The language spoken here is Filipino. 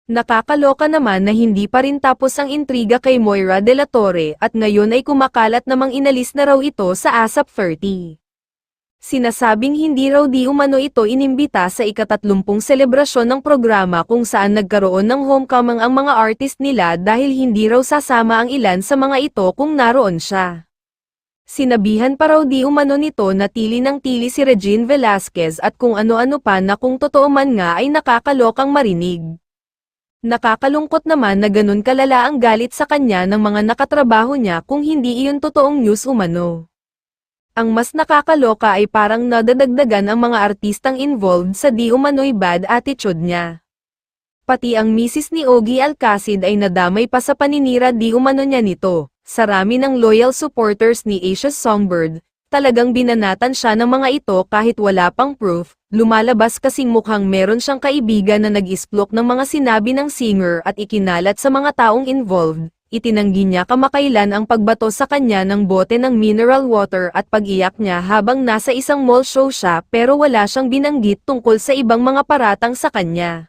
Nakakaloka naman na hindi pa rin tapos ang intriga kay Moira de la Torre at ngayon ay kumakalat namang inalis na raw ito sa ASAP 30. Sinasabing hindi raw di umano ito inimbita sa ika-30 selebrasyon ng programa kung saan nagkaroon ng homecoming ang mga artist nila dahil hindi raw sasama ang ilan sa mga ito kung naroon siya. Sinabihan pa raw di umano nito na tili ng tili si Regine Velasquez at kung ano-ano pa na kung totoo man nga ay nakakalokang marinig. Nakakalungkot naman na ganun kalala ang galit sa kanya ng mga nakatrabaho niya kung hindi iyon totoong news umano. Ang mas nakakaloka ay parang nadadagdagan ang mga artistang involved sa di umano'y bad attitude niya. Pati ang misis ni Ogie Alcacid ay nadamay pa sa paninira di umano niya nito. Sarami ng loyal supporters ni Asia's Songbird, talagang binanatan siya ng mga ito kahit wala pang proof. Lumalabas kasing mukhang meron siyang kaibigan na nag-isplok ng mga sinabi ng singer at ikinalat sa mga taong involved. Itinanggi niya kamakailan ang pagbato sa kanya ng bote ng mineral water at pag-iyak niya habang nasa isang mall show siya pero wala siyang binanggit tungkol sa ibang mga paratang sa kanya.